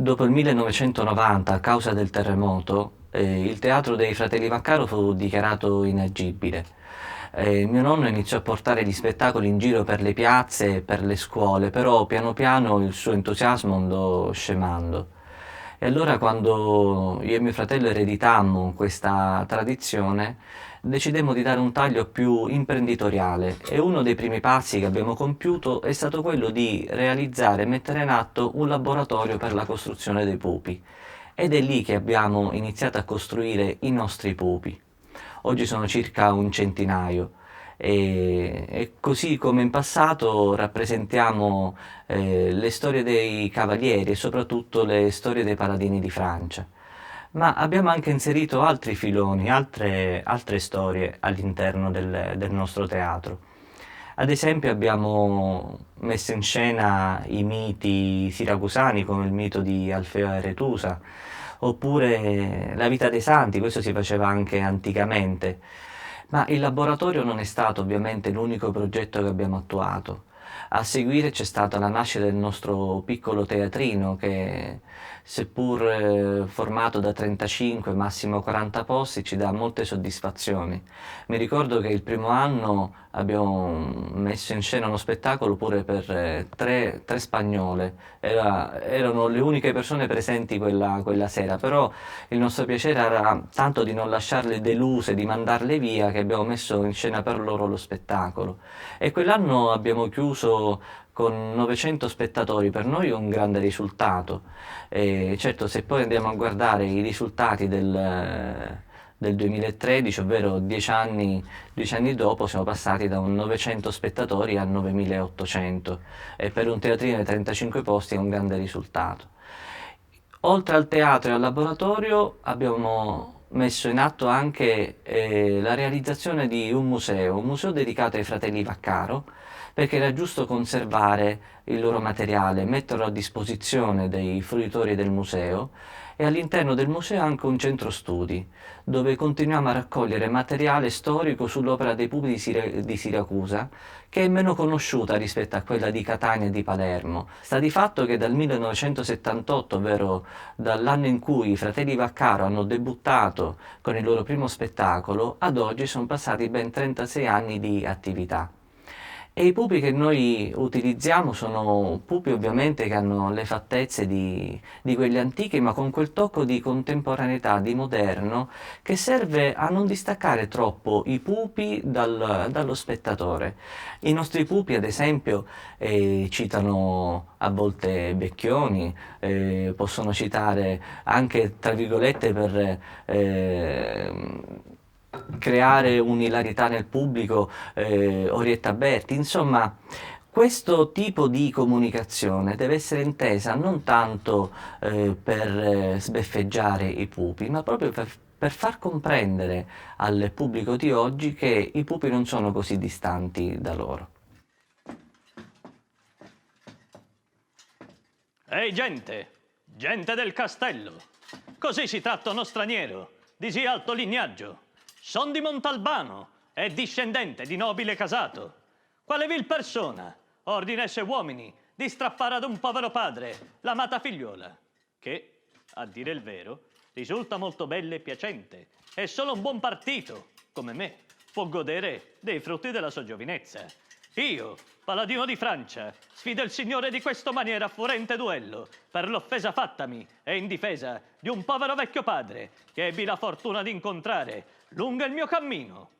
Dopo il 1990, a causa del terremoto, il teatro dei Fratelli Vaccaro fu dichiarato inagibile. Mio nonno iniziò a portare gli spettacoli in giro per le piazze e per le scuole, però piano piano il suo entusiasmo andò scemando. E allora quando io e mio fratello ereditammo questa tradizione, decidemmo di dare un taglio più imprenditoriale e uno dei primi passi che abbiamo compiuto è stato quello di realizzare e mettere in atto un laboratorio per la costruzione dei pupi. Ed è lì che abbiamo iniziato a costruire i nostri pupi. Oggi sono circa un centinaio e così come in passato rappresentiamo le storie dei cavalieri e soprattutto le storie dei paladini di Francia. Ma abbiamo anche inserito altri filoni, altre storie all'interno del nostro teatro. Ad esempio abbiamo messo in scena i miti siracusani come il mito di Alfeo e Aretusa, oppure la vita dei santi, questo si faceva anche anticamente. Ma il laboratorio non è stato ovviamente l'unico progetto che abbiamo attuato. A seguire c'è stata la nascita del nostro piccolo teatrino che, seppur formato da 35, massimo 40 posti, ci dà molte soddisfazioni. Mi ricordo che il primo anno abbiamo messo in scena uno spettacolo pure per tre spagnole. Erano le uniche persone presenti quella sera, però il nostro piacere era tanto di non lasciarle deluse, di mandarle via, che abbiamo messo in scena per loro lo spettacolo. E quell'anno abbiamo chiuso con 900 spettatori, per noi è un grande risultato. E certo, se poi andiamo a guardare i risultati del 2013, ovvero 10 anni dopo, siamo passati da un 900 spettatori a 9800 e per un teatrino di 35 posti è un grande risultato. Oltre al teatro e al laboratorio abbiamo messo in atto anche la realizzazione di un museo dedicato ai fratelli Vaccaro, perché era giusto conservare il loro materiale, metterlo a disposizione dei fruitori del museo e all'interno del museo anche un centro studi, dove continuiamo a raccogliere materiale storico sull'opera dei pupi di Siracusa, che è meno conosciuta rispetto a quella di Catania e di Palermo. Sta di fatto che dal 1978, ovvero dall'anno in cui i fratelli Vaccaro hanno debuttato con il loro primo spettacolo, ad oggi sono passati ben 36 anni di attività. E i pupi che noi utilizziamo sono pupi ovviamente che hanno le fattezze di quelli antichi, ma con quel tocco di contemporaneità, di moderno, che serve a non distaccare troppo i pupi dallo spettatore. I nostri pupi, ad esempio, citano a volte Vecchioni, possono citare anche, tra virgolette, per creare un'ilarità nel pubblico, Orietta Berti, insomma. Questo tipo di comunicazione deve essere intesa non tanto per sbeffeggiare i pupi, ma proprio per far comprendere al pubblico di oggi che i pupi non sono così distanti da loro. Ehi gente, gente del castello, così si tratta uno straniero, di sì alto lignaggio. Son di Montalbano e discendente di nobile casato. Quale vil persona ordinesse uomini di strappare ad un povero padre l'amata figliuola, che, a dire il vero, risulta molto bella e piacente, e solo un buon partito, come me, può godere dei frutti della sua giovinezza. Io, paladino di Francia, sfido il signore di questo maniera furente duello per l'offesa fattami e in difesa di un povero vecchio padre che ebbi la fortuna di incontrare lungo il mio cammino.